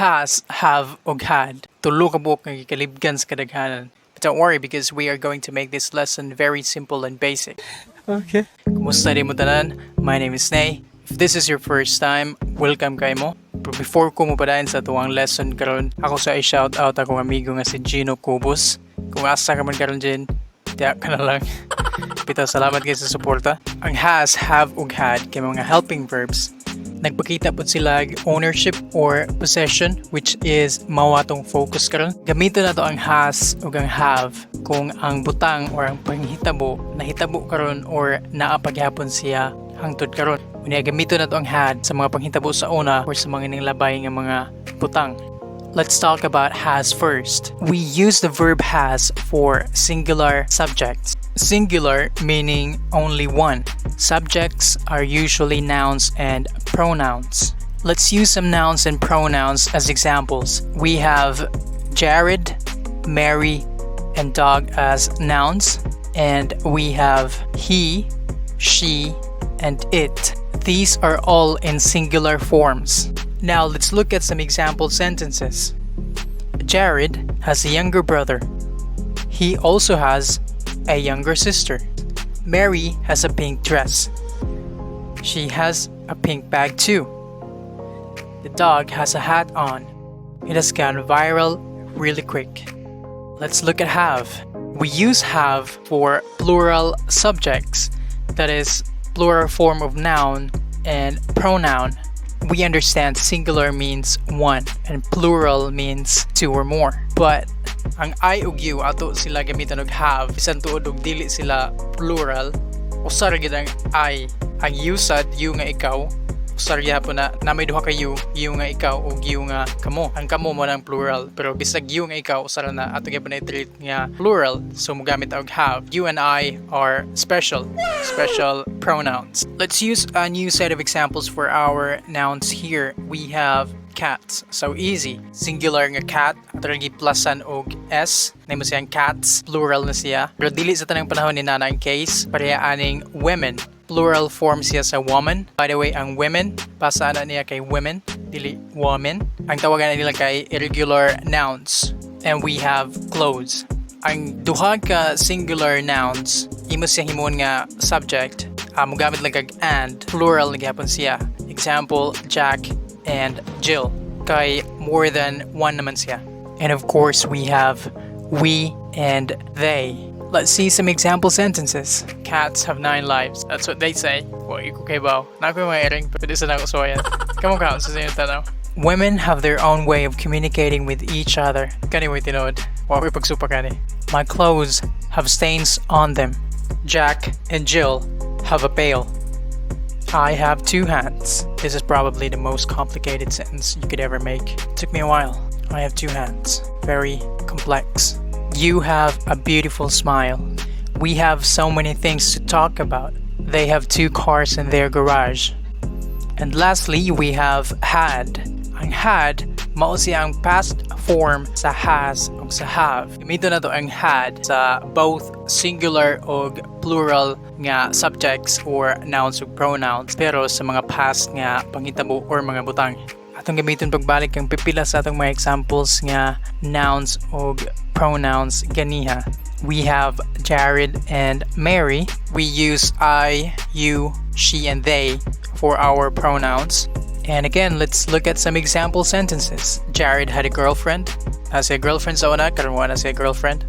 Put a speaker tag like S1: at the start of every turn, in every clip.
S1: Has, have, ug had. Tulo ka buok nga gikalibgan sa kadaghanan. But don't worry because we are going to make this lesson very simple and basic.
S2: Okay.
S1: Kumusta din mo tanan? My name is Nay. If this is your first time, welcome kay mo. Pero before ko mupadayon sa tuwang lesson karon, ako sa i-shout out akong amigo nga si Gino Cubos. Kung asa ka man karon dyan, tiyak ka na lang. Pita, salamat kayo sa suporta. Ang has, have, ug had kay mga helping verbs. Nagpakita po sila ownership or possession, which is mawatong focus karon. Gamiton na to ang has ug ang have kung ang butang or ang panghitabo nahitabo karon or naapagyapon siya hangtod karon. Unya gamiton na to ang had sa mga panghitabo sa una or sa mga nilabay nga mga butang. Let's talk about has first. We use the verb has for singular subjects. Singular meaning only one. Subjects are usually nouns and pronouns. Let's use some nouns and pronouns as examples. We have Jared, Mary, and dog as nouns, and we have he, she, and it. These are all in singular forms. Now let's look at some example sentences. Jared has a younger brother. He also has a younger sister. Mary has a pink dress. She has a pink bag too. The dog has a hat on. It has gone viral really quick. Let's look at have. We use have for plural subjects, that is, plural form of noun and pronoun. We understand singular means one and plural means two or more. But ang I ug you ato sila gamitan og have bisan tuod og dili sila plural, usa ra gid ang I. Ang you sad you nga ikaw, usa ra gyapon na may duha ka you nga ikaw ug you nga kamo. Ang kamo mo nang plural, pero bisag you nga ikaw usa ra na ato gyapon na i-treat nga plural, so mogamit og have. You and I are special pronouns. Let's use a new set of examples for our nouns here. We have cats. So easy. Singular nga cat, ato ra giplasan og s, nimo siyang cats, plural na siya. Pero dili sa tanang panahon ni nana ang case, pareha aning women. Plural form siya sa woman. By the way, ang women, pasaan na niya kay women, dili woman. Ang tawagan nila kay irregular nouns. And we have clothes. Ang duha ka singular nouns, imo siya himon nga subject. Mogamit lang kag and, plural na gyapon siya. Example, Jack and Jill. Kay more than one naman siya. And of course, we have we and they. Let's see some example sentences. Cats have 9 lives. That's what they say. Wag ko kay baw. Na ko may ring, pwede sa nako soyan. Kamo ka sa sinyo tanaw. Women have their own way of communicating with each other. Kani mo tinod. Wag ko pagsupa kani. My clothes have stains on them. Jack and Jill have a pail. I have 2 hands. This is probably the most complicated sentence you could ever make. It took me a while. I have 2 hands. Very complex. You have a beautiful smile. We have so many things to talk about. They have 2 cars in their garage. And lastly, we have had. Ang had, mao siya ang past form sa has o sa have. Gamito na to ang had sa both singular o plural nga subjects or nouns o pronouns, pero sa mga past nga panghitabo or mga butang. Atong gamiton pagbalik ang pipila sa atong mga examples nga nouns o pronouns ganiha. We have Jared and Mary. We use I, you, she, and they for our pronouns. And again, let's look at some example sentences. Jared had a girlfriend. Nasa girlfriend sa una, karon wala siya girlfriend.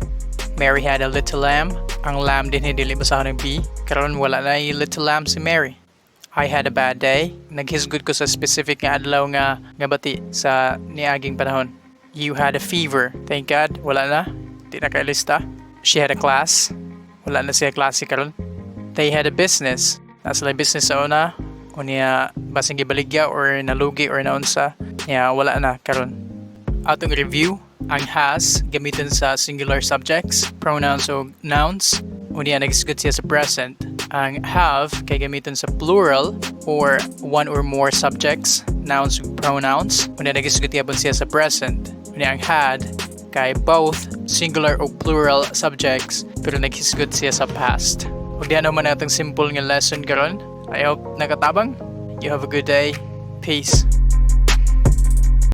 S1: Mary had a little lamb. Ang lamb din hindi basahon ng B. Karon wala na yung little lamb si Mary. I had a bad day. Naghisgod ko sa specific nga adlaw nga bati sa niaging panahon. You had a fever. Thank God, wala na. Di na kailista. She had a class. Wala na siya klase karon. They had a business. Nasa lang business sa una. O niya basing gibaligya or nalugi or naunsa. Niya wala na karon. Atong review, ang has gamiton sa singular subjects, pronouns o nouns. O niya nagisgot siya sa present. Ang have kay gamiton sa plural or one or more subjects, nouns ug pronouns. O niya nagisgot siya sa present. O niya ang had kay both singular o plural subjects pero naghisgot siya sa past. Ug diyan naman natong simple nga lesson karon. I hope nakatabang. You have a good day. Peace.